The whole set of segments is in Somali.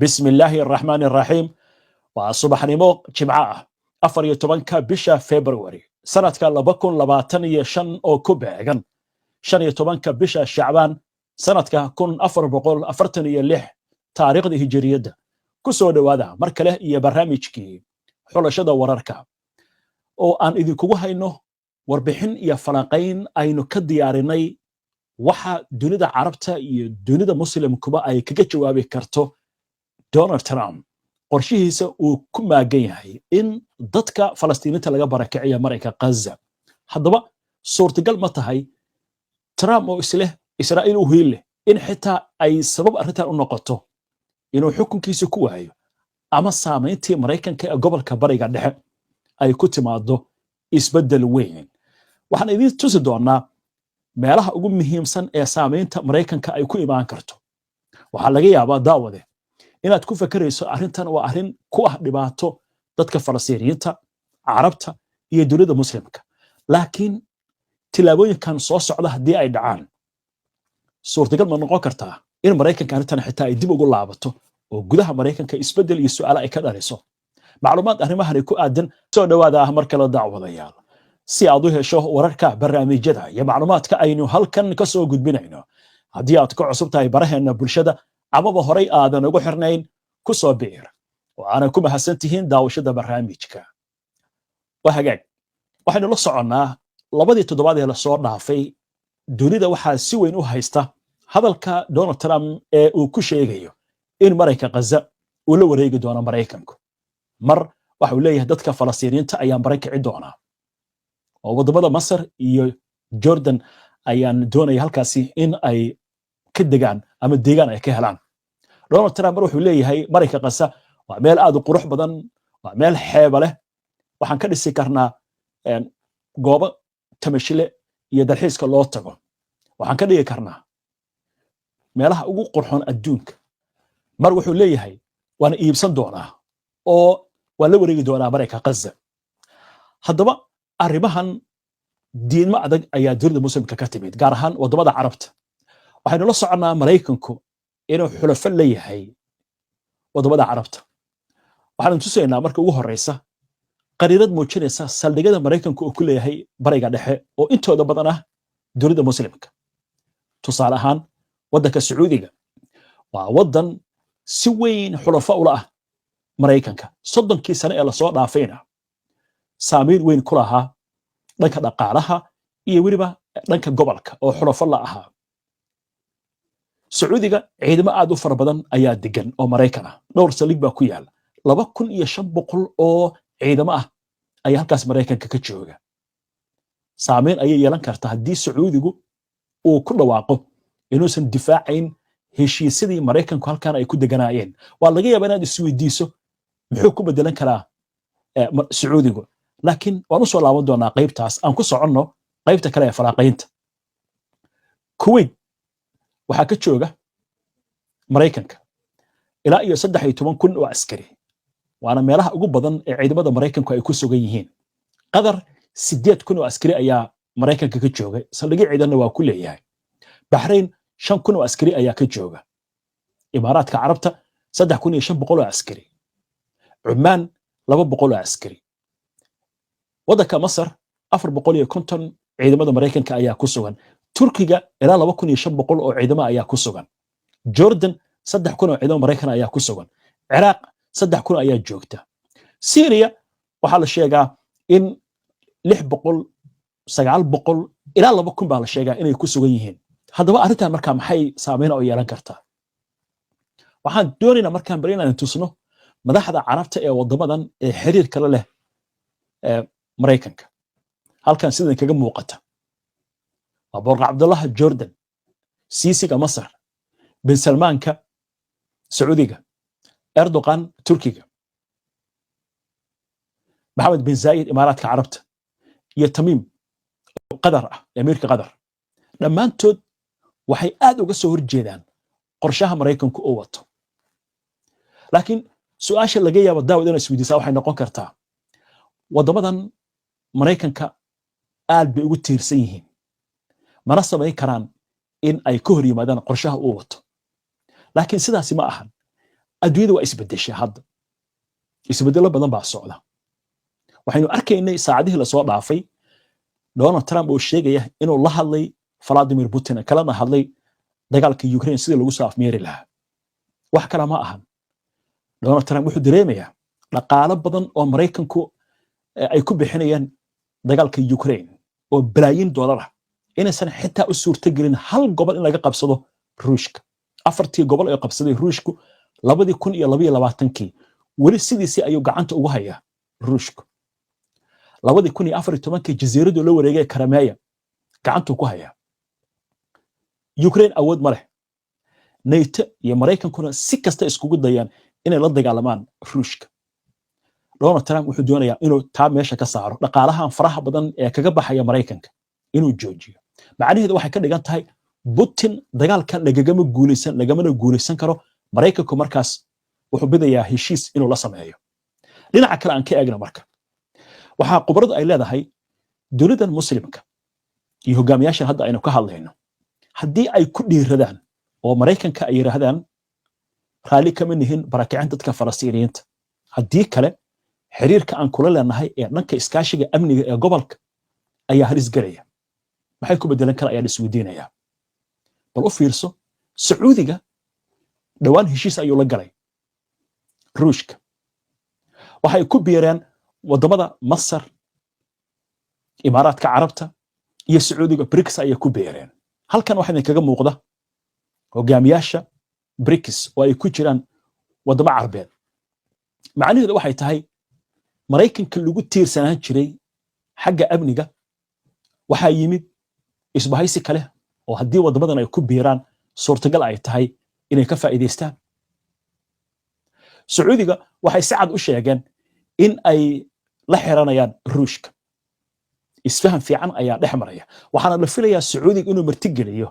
بسم الله الرحمن الرحيم وصباح نمو جمعة أفر يتبنك بشا فبراير سنة لبكون لباتنية شن أو كوباغن شن يتبنك بشا شعبان سنة كون أفر بقول أفرتنية لح تاريخ دي هجرية كسو دوادا مركله إيا برامجكي حلشة وراركا أو أن إذي كوها إنه warbixin iyo falanqayn aynu ka diyaarinay waxa dunida carabta iyo dunida muslimkuba ay kaga jawaabi karto Donald Trump qorshihiisa uu ku maagan yahay in dadka Falastiiniinta laga barakiciyo Mareykanka Gaza haddaba suurtagal ma tahay Trump oo isleh Israa'iil u hiile in xitaa ay sabab arrintan u noqoto inuu xukunkiisa ku waayo ama saameyntii Mareykanka ee gobolka Bariga Dhexe ay ku timaado isbedel weyn waxaan idin tusi doonaa meelaha ugu muhiimsan ee saameynta Mareykanka ay ku imaan karto waxa laga yaabaa daawade inaad ku fakarayso arrintan waa arrin ku ah dhibaato dadka Falastiiniyiinta Carabta iyo dunida Muslimka laakiin tilaabooyinkan soo socda hadii ay dhacaan suurtagal ma noqon kartaa in Mareykanka arrintan xitaa ay dib ugu laabato oo gudaha Mareykanka isbedel iyo su'aalo ay ka dhaliso macluumaad arrimahan ku aadan soo dhawaada marka la daawadayaal si aad u hesho wararka barnaamijyada iyo macluumaadka aynu halkan ka soo gudbinayno haddii aad ku cusub tahay baraheena bulshada amaba horay aadan ugu xirnayn ku soo biir oo aanan ku mahadsantihiin daawashada barnaamijka wahagaag waxaynu la soconnaa labadii toddobaad ee la soo dhaafay dunida waxaa si weyn u haysta hadalka Donald Trump ee uu ku sheegayo in Mareykanka Gaza uu la wareegi doono Mareykanku mar waxa uu leeyahay dadka Falastiiniyiinta ayaan barakici doonaa oo wadamada Masar iyo Jordan ayaan doonaya halkaasi in ay ka degaan ama deegaan ay ka helaan Donald Trump wuxuu leeyahay Mareykanka Gaza waa meel aad u qurux badan waa meel xeeb leh waxaan ka dhisi karnaa goobo tamashile iyo dalxiiska loo tago waxaan ka dhigi karnaa meelaha ugu qurxoon adduunka mar wuxuu leeyahay waan iibsan doonaa oo waa la wareegi doonaa Mareykanka Gaza haddaba arrimahan diinma adag ayaa dunida muslimka ka timid gaar ahaan wadamada Carabta waxaynu la soconaa Mareykanku inuu xulafo leeyahay wadamada Carabta waxaan tusaynaa marka ugu horeysa qariirad muujinaysa saldhigyada Mareykanku uu ku leeyahay Bariga Dhexe oo intooda badan ah dunida muslimka tusaale ahaan wadanka Sacuudiga waa wadan si weyn xulafo u ah Mareykanka 30 sano ee la soo dhaafayna saameyn weyn ku lahaa dhanka dhaqaalaha iyo waliba dhanka gobolka oo xulafo la ahaa Sacuudiga ciidamo aad u fara badan ayaa degan oo Mareykan ah dhowr saldhig baa ku yaal 2500 oo ciidamo ah ayaa halkaas Mareykanka ka jooga saameyn ayay yeelan kartaa haddii Sacuudigu uu ku dhawaaqo inuusan difaacayn heshiisyadii Mareykanku halkan ay ku deganaayeen waa laga yaabaa inaad isweydiiso muxuu ku bedelan karaa Sacuudigu laakiin waan u soo laaban doonaa qaybtaas aan ku soconno qaybta kale ee falaaqaynta Kuwait waxaa ka jooga Mareykanka ilaa iyo 13,000 oo askari waana meelaha ugu badan ee ciidamada Mareykanku ay ku sugan yihiin Qatar 8,000 oo askari ayaa Mareykanka ka jooga saldhigyo ciidanna waa ku leeyahay Bahrain 5,000 oo askari ayaa ka jooga Imaaraadka Carabta 3,500 oo askari Oman 200 oo askari wadanka Masar 450 ciidamada Mareykanka ayaa ku sugan Turkiga ilaa 2,500 oo ciidamo ayaa ku sugan Jordan 3,000 oo ciidamo Mareykan ayaa ku sugan Iraq 3,000 ayaa joogta Syria waxa la sheegaa in 600 900 ilaa 2,000 baa la sheegaa inay ku sugan yihiin haddaba arrintan markaa maxay saameyn u yeelan kartaa waxaan doonaynaa markaan bari inaan tusno madaxda Carabta ee wadamadan ee xiriir kale leh Mareykanka halkan sidan kaga muuqata Boqor Cabdullah Jordan Siisiga Masar bin Salmanka Sacuudiga Erdogan Turkiga Mohammed bin Zayed Imaaraadka Carabta iyo Tamim Qatar Ameerika Qatar dhammaantood waxay aad uga soo horjeedaan qorshaha Mareykanku oo wato laakiin su'aasha laga yaabo daawad inay isweydiisaa waxay noqon kartaa wadamadan Mareykanka aad bay ugu tiirsan yihiin mana samayn karaan in ay ka hor yimaadaan qorshaha uu wato laakiin sidaasi ma ahan adduunyada waa isbedeshay hadda isbedelo badan baa socda waxaynu arkaynay saacadihii la soo dhaafay Donald Trump oo sheegaya inuu la hadlay Vladimir Putin kalena hadlay dagaalka Ukraine sidii lagu soo afmeeri lahaa wax kale ma ahan Donald Trump wuxuu dareemayaa dhaqaale badan oo Mareykanku ay ku bixinayaan dagaalka Ukraine oo bilaayin dollar ah inaysan xitaa u suurtagelin hal gobol in laga qabsado Ruushka afartii gobol ee qabsaday Ruushku 2022 wali sidiisii ayuu gacanta ugu hayaa Ruushku 2014 jasiiradu la wareegay Crimea gacanta ku hayaa Ukraine awood ma leh NATO iyo Mareykankuna si kasta iskugu dayaan inay la dagaalamaan Ruushka Donald Trump wuxuu doonayaa inuu taa meesha ka saaro dhaqaalahan faraha badan ee kaga baxaya Mareykanka inuu joojiyo macnaheedu waxay ka dhigan tahay Putin dagaalkan lagamana guulaysan karo Mareykanku markaas wuxuu bidayaa heshiis inuu la sameeyo dhinaca kale aan ka eegno marka waxa qubradu ay leedahay dowladdan muslimka iyo hogaamiyaashan hadda aynu ka hadlayno haddii ay ku dhiiradaan oo Mareykanka ay yiraahdaan raali kama nihin barakicin dadka Falastiiniyiinta haddii kale xiriirka aan kula leenahay ee dhanka iskaashiga amniga ee gobolka ayaa halis galaya maxay ku bedelan kara ayaa isweydiinaya bal u fiirso Sacuudiga dhawaan heshiis ayuu la galay Ruushka waxay ku biireen wadamada Masar Imaaraadka Carabta iyo Sacuudiga BRICS ay ku biireen halkan waxa kaga muuqda hogaamiyaasha BRICS oo ay ku jiraan wadamo Carbeed macnaheedu waxay tahay Mareykanka lagu tiirsanaan jiray xagga amniga waxa yimid isbahaysi kale oo haddii wadamadan ay ku biiraan suurtagal ay tahay inay ka faa'iideystaan Sacuudiga waxay si cad u sheegeen in ay la xiranayaan Ruushka isfahan fiican ayaa dhexmaraya waxaana la filayaa Sacuudiga inuu martigeliyo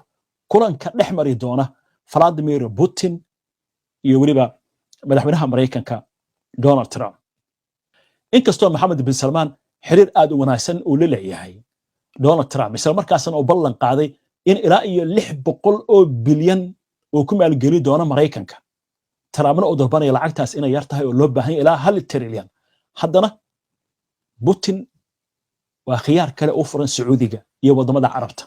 kulanka dhexmari doona Vladimir Putin iyo waliba madaxweynaha Mareykanka Donald Trump inkastoo Mohammed bin Salman xiriir aad u wanaagsan uu la leeyahay Donald Trump isla markaasna uu ballan qaaday in ilaa iyo 600 bilyan oo ku maalgeli doona Mareykanka Trumpna uu dalbanaya lacagtaas inay yar tahay oo loo baahan yahay ilaa 1 trilyan haddana Putin waa khiyaar kale u furan Sacuudiga iyo wadamada Carabta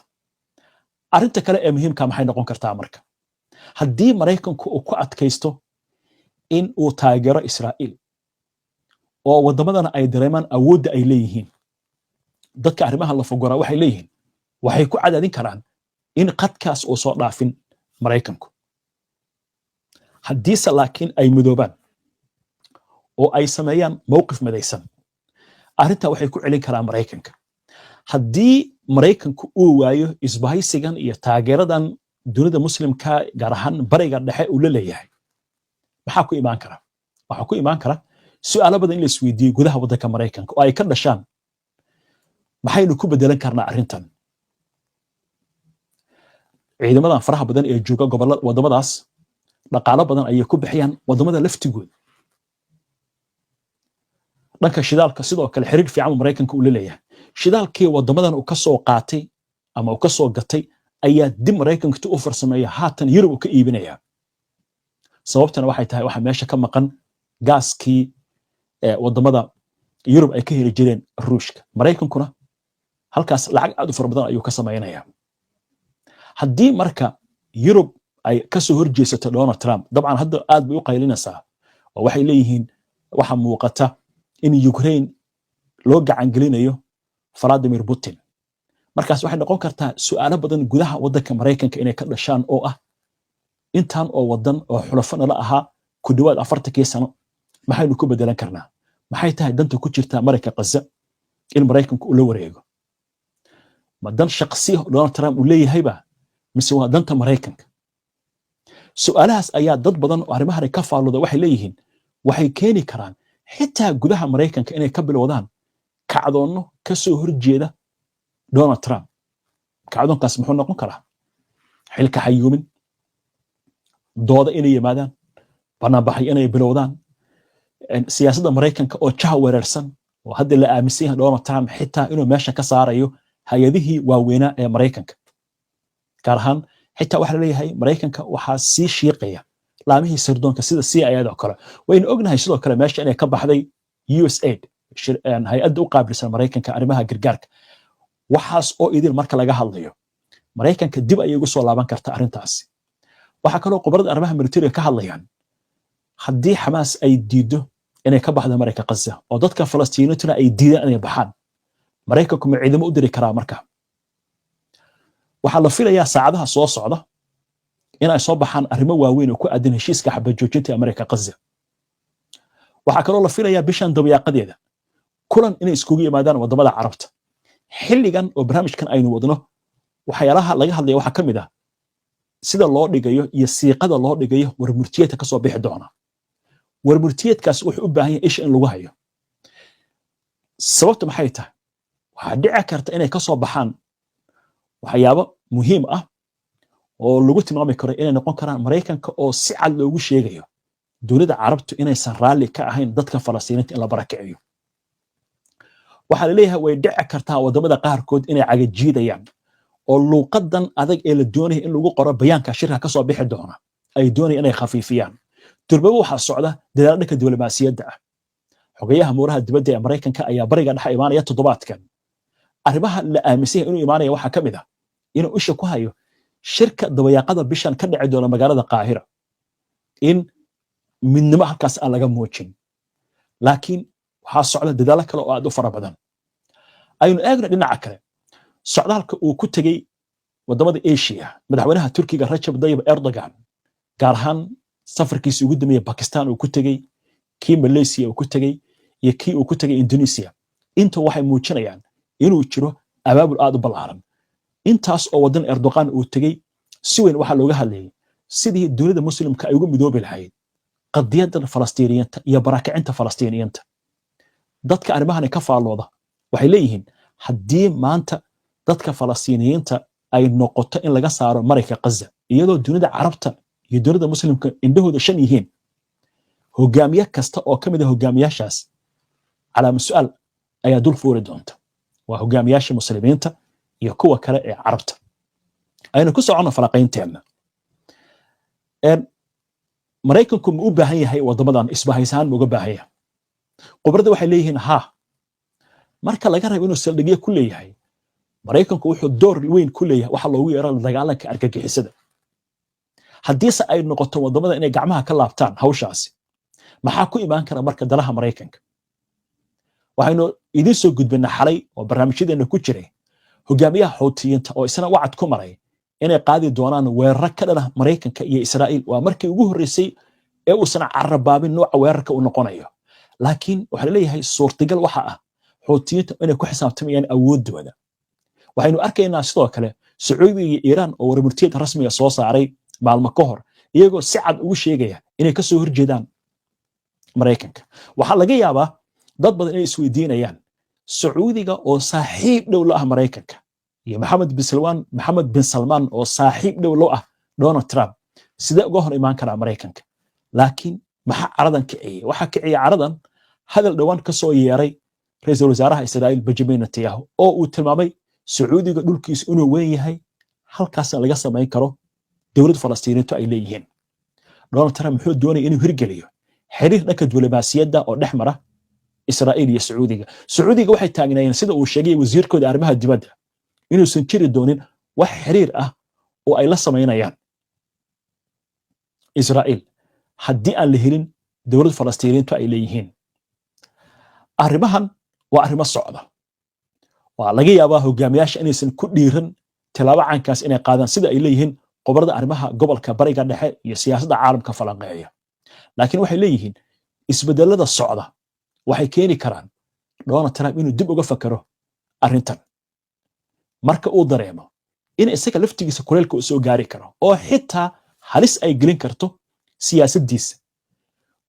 arinta kale ee muhiimka maxay noqon kartaa marka haddii Mareykanku uu ku adkaysto in uu taageero Israa'iil oo wadamadana ay dareemaan awoodda ay leeyihiin dadka arrimaha la fogora waxay leeyihiin waxay ku cadaadin karaan in qadkaas uu soo dhaafin Mareykanku haddiise laakiin ay midoobaan oo ay sameeyaan mowqif midaysan arrinta waxay ku celin karaan Mareykanka haddii Mareykanku uu waayo isbahaysigan iyo taageeradan dunida muslimka gaar ahaan bariga dhexe uu la leeyahay maxaa ku imaan kara waxa ku imaan kara su'aalo badan in la isweydiiyo gudaha waddanka Mareykanka oo ay ka dhashaan maxaynu ku bedelan karnaa arrintan ciidamadan faraha badan ee jooga gobolada wadamadaas dhaqaale badan ayay ku bixiyaan wadamada laftigooda dhanka shidaalka sidoo kale xiriir fiican Mareykanka uu leeyahay shidaalkii wadamadan uu ka soo qaatay ama uu ka soo gatay ayaa dib Mareykanka u farsameeyay haatan Yurub uu ka iibinaya sababtana waxay tahay waxa meesha ka maqan gaaskii wadamada Yurub ay ka heli jireen Ruushka Mareykankuna halkaas lacag aad u fara badan ayuu ka sameeynaya haddii marka Yurub ay ka soo horjeesato Donald Trump dabcan hadda aad bay u qaylinaysaa oo waxay leeyihiin waxa muuqata in Ukraine loo gacan gelinayo Vladimir Putin markaas waxay noqon kartaa su'aalo badan gudaha waddanka Mareykanka inay ka dhashaan oo ah intaan oo wadan oo xulafana la ahaa ku dhawaad 40 sano maxaynu ku bedelan karnaa maxay tahay danta ku jirta Mareykanka Gaza in Mareykanku uu la wareego ma dan shakhsi Donald Trump uu leeyahay ba mise waa danta Mareykanka su'aalahaas ayaa dad badan oo arrimahan ka faalooda waxay leeyihiin waxay keeni karaan xitaa gudaha Mareykanka inay ka bilowdaan kacdoonno ka soo horjeeda Donald Trump kacdoonkaas muxuu noqon karaa xilka xayuumin dooda inay yimaadaan banaanbaxay inay bilowdaan siyaasadda Mareykanka oo jaha weerarsan oo hadda la aaminsan yahay Donald Trump xitaa inuu meesha ka saarayo hay'adihii waaweynaa ee Mareykanka gaar ahaan xitaa waxa la leeyahay Mareykanka waxaa sii shiiqaya laamihii sirdoonka sida CIA oo kale waynu ognahay sidoo kale meesha inay ka baxday USAID hay-adda u qaabilsan Mareykanka arrimaha gargaarka waxaas oo idil marka laga hadlayo Mareykanka dib ayay ugu soo laaban kartaa arrintaasi waxa kale oo khubarada arrimaha militariga ka hadlayaan haddii Xamaas ay diido inay ka baxdo Mareykanka Gaza oo dadka Falastiiniyiinta ay diidaan inay baxaan Mareykanku ma ciidamo u diri karaa marka waxa la filayaa saacadaha soo socda in ay soo baxaan arrimo waaweyn oo ku aadan heshiiska xabad joojinta ee Mareykanka Gaza waxa kale oo la filayaa bishan dabayaaqadeeda kulan inay iskugu yimaadaan wadamada Carabta xilligan oo barnaamijkan aynu wadno waxyaalaha laga hadlaya waxa kamid ah sida loo dhigayo iyo siiqada loo dhigayo warmurtiyeedka ka soo bixi doona warmurtiyeedkaas wuxuu u baahan yahay isha in lagu hayo sababtu maxay tahay waxa dhici karta inay ka soo baxaan waxyaabo muhiim ah oo lagu tilmaami karo inay noqon karaan Mareykanka oo si cad loogu sheegayo dowladda Carabtu inaysan raali ka ahayn dadka Falastiiniinta in la barakiciyo waxa la leeyahay way dhici kartaa wadamada qaarkood inay cagajiidayaan oo luuqadan adag ee la doonayo in lagu qoro bayaanka shirka ka soo bixi doona ay doonayaan inay khafiifiyaan turbaba waxa socda dadaal dhanka diblomaasiyadda ah xogayaha muuraha dibadda ee Mareykanka ayaa bariga dhexe imaanaya toddobaadkan arrimaha la aaminsan inuu imaanaya waxa kamid ah inuu isha ku hayo shirka dabayaaqada bishan ka dhici doona magaalada Qaahira in midnimo halkaas aan laga muujin laakiin waxa socda dadaal kale oo aad u fara badan aynu eegno dhinaca kale socdaalka uu ku tagay wadamada Asia madaxweynaha Turkiga Recep Tayyip Erdogan gaar ahaan safarkiisa ugu dambeeyay Pakistan uu ku tagay kii Malaysia uu ku tagay iyo kii uu ku tagay Indonesia inta waxay muujinayaan inuu jiro abaabul aad u ballaaran intaas oo wadan Erdogan uu tagay si weyn waxa looga hadlayay sidii dowladda muslimka ay ugu midoobi lahayd qadiyadda Falastiiniyiinta iyo barakacinta Falastiiniyiinta dadka arrimahan ka faalooda waxay leeyihiin haddii maanta dadka Falastiiniyiinta ay noqoto in laga saaro Mareykanka Gaza iyadoo dunida Carabta iyo dowladda muslimka indhahooda shan yihiin hogaamiye kasta oo kamid ah hogaamiyaashaas calaamad su'aal ayaa dul fuuri doonta waa hogaamiyaasha muslimiinta iyo kuwa kale ee Carabta ayna ku socono falaqaynteena Mareykanku ma u baahan yahay wadamadan isbahaysan uga baahan yahay qubrada waxay leeyihiin ha marka laga rabo inuu saldhigyo ku leeyahay Mareykanku wuxuu door weyn ku leeyahay waxa loogu yeero dagaalanka argagixisada haddii ay noqoto wadamada inay gacmaha ka laabtaan hawshaasi maxaa ku imaan kara marka dalaha Mareykanka waxaynu idin soo gudbinaa xalay oo barnaamijyadeena ku jiray hogaamiyaha Xuutiyiinta oo isna wacad ku maray inay qaadi doonaan weerar ka dhana Mareykanka iyo Israa'iil waa markii ugu horeysay ee uu sana carabaabin nooca weerarka uu noqonayo laakiin waxa la leeyahay suurtagal waxa ah Xuutiyiinta inay ku xisaabtamayaan awoodooda waxaynu arkaynaa sidoo kale Sacuudiga iyo Iiraan oo warmurtiyad rasmi ah soo saaray maalmo ka hor iyagoo si cad ugu sheegaya inay ka soo horjeedaan Mareykanka waxa laga yaabaa dad badan inay isweydiinayaan Sacuudiga oo saaxiib dhow la ah Mareykanka iyo Maxamed bin Salman oo saaxiib dhow la ah Donald Trump sidee uga hor imaan kara Mareykanka laakiin maxaa caradan kiciyay waxa kiciyay caradan hadal dhawaan ka soo yeeray ra'iisul wasaaraha Israa'iil Benjamin Netanyahu oo uu tilmaamay Sacuudiga dhulkiisa inuu weyn yahay halkaas laga sameyn karo dowladda Falastiiniintu ay leeyihiin Donald Trump wuxuu doonay inuu hirgeliyo xiriir dhanka diblomaasiyadda oo dhexmara Israa'iil iyo Sacuudiga waxay taagnaayeen sida uu sheegay wasiirkooda arrimaha dibadda inuusan jiri doonin wax xiriir ah oo ay la sameynayaan Israa'iil haddii aan la helin dowladda Falastiiniintu ay leeyihiin arrimahan waa arrimo socda waa laga yaabaa hogaamiyaasha inaysan ku dhiiran tilaabo caankaas inay qaadaan sida ay leeyihiin qobarada arrimaha gobolka bariga dhexe iyo siyaasadda caalamka falanqeeya laakiin waxay leeyihiin isbedelada socda waxay keeni karaan Donald Trump inuu dib uga fakaro arrintan marka uu dareemo in isaga laftigiisa kuleelka uu soo gaari karo oo xitaa halis ay gelin karto siyaasaddiisa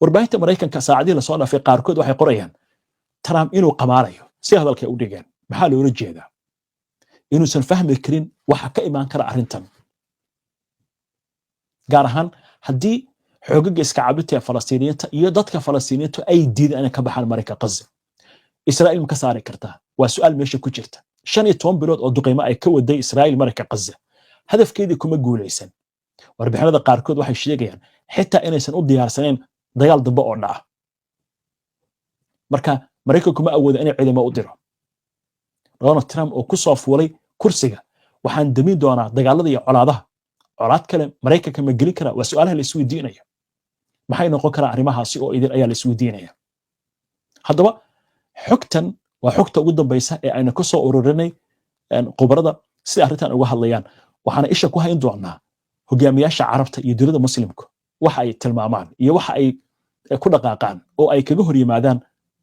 warbaahinta Mareykanka saacadii la soo dhaafay qaarkood waxay qorayaan Trump inuu qamaarayo si hadalka u dhigeen maxaa loola jeedaa inuusan fahmi karin waxa ka imaan kara arrintan gaar ahaan haddii xoogagga iska caabinta ee Falastiiniyiinta iyo dadka Falastiiniyiintu ay diidaan inay ka baxaan Mareykanka Gaza Israa'iil ma ka saari kartaa waa su'aal meesha ku jirta 15 bilood oo duqeymo ay ka waday Israa'iil Mareykanka Gaza hadafkeedii kuma guuleysan warbixinada qaarkood waxay sheegayaan xitaa inaysan u diyaarsaneen dagaal dambe oo dhaca marka Mareykanku ma awoodo inay ciidamo u diro Donald Trump oo ku soo fuulay kursiga waxaan damin doonaa dagaalada iyo colaadaha colaad kale Mareykanka ma gelin kara waa su'aalaha la isweydiinayo maxay noqon karaa arrimahaasi oo idin ayaa la isweydiinaya haddaba xogtan waa xogta ugu dambaysa ee ayna ku soo ururinay qubarada si arrintan uga hadlayaan waxaana isha ku hayn doonaa hogaamiyaasha carabta iyo dowladda muslimku waxa ay tilmaamaan iyo waxa ay ku dhaqaaqaan oo ay kaga hor yimaadaan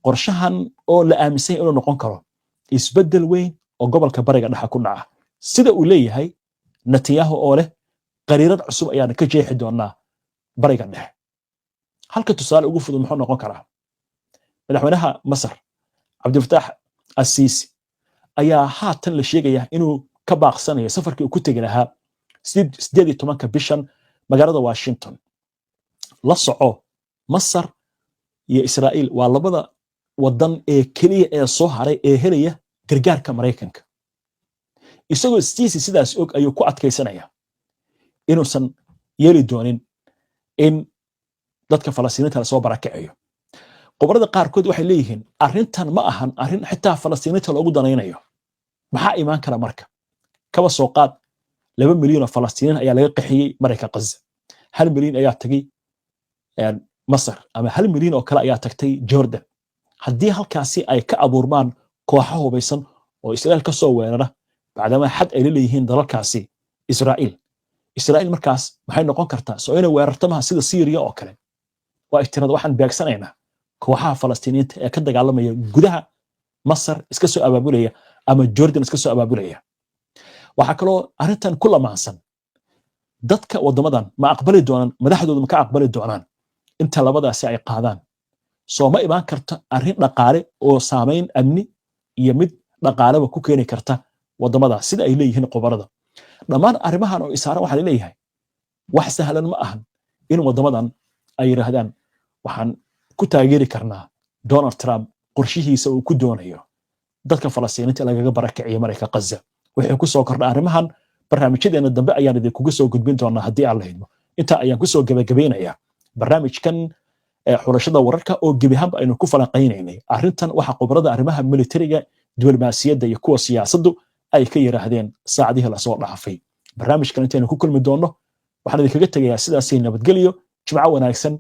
qorshahan oo la aaminsan inuu noqon karo isbedel weyn oo gobolka bariga dhexe ku dhaca sida uu leeyahay Netanyahu oo leh qariirad cusub ayaan ka jeexi doonaa bariga dhexe halka tusaale ugu fudud muxuu noqon karaa madaxweynaha Masar Cabdulfataax Asiisi ayaa haatan la sheegaya inuu ka baaqsanayo safarkii uu ku tagi lahaa 18 bishan magaalada Washington la soco Masar iyo Israa'iil waa labada wadan ee kaliya ee soo haray ee helaya gargaarka Mareykanka isagoo Asiisi sidaas og ayuu ku adkaysanaya inuusan yeeli doonin in dadka Falastiiniinta la soo barakacayo qubarada qaarkood waxay leeyihiin arrintan ma ahan arrin xitaa Falastiiniinta loogu danaynayo maxaa imaan kara marka kaba soo qaad 2 milyan oo Falastiiniin ayaa laga qaxiyay Mareykanka Gaza 1 milyan ayaa tagay Masar ama 1 milyan oo kale ayaa tagtay Jordan haddii halkaasi ay ka abuurmaan kooxo hubaysan oo Israa'iil ka soo weerara bacdama xad ay leeyihiin dalalkaasi Israa'iil markaas maxay noqon kartaa soo inay weerartamaha sida Syria oo kale waa tirada waxaan beegsanaynaa kooxaha Falastiiniinta ee ka dagaalamaya gudaha Masar iska soo abaabulaya ama Jordan iska soo abaabulaya waxa kaloo arrintan ku lamaansan dadka wadamadan ma aqbali doonaan madaxdoodu ma ka aqbali doonaan inta labadaasi ay qaadaan soo ma imaan karta arrin dhaqaale oo saameyn amni iyo mid dhaqaaleba ku keeni karta wadamada sida ay leeyihiin qubarada dhammaan arrimahan oo isaaran waxa leeyahay wax sahlan ma ahan in wadamadan ay yiraahdaan waxaan ku taageeri karnaa Donald Trump qorshihiisa uu ku doonayo dadka Falastiiniinta lagaga barakiciyo Mareykanka Gaza wixii ku soo kordhay arrimahan barnaamijyadeena dambe ayaan idinku soo gudbin doonaa haddii aan lahayn inta ayaan ku soo gabagabeynayaa barnaamijkan xulashada wararka oo gebihanba aynu ku falanqeynaynay arrintan waxa qubarada arrimaha militariga diblomaasiyadda iyo kuwa siyaasaddu ay ka yiraahdeen saacadihii la soo dhaafay barnaamijkan intaynu ku kulmi doono waxaan idinkaga tegayaa sidaas nabadgelyo jimco wanaagsan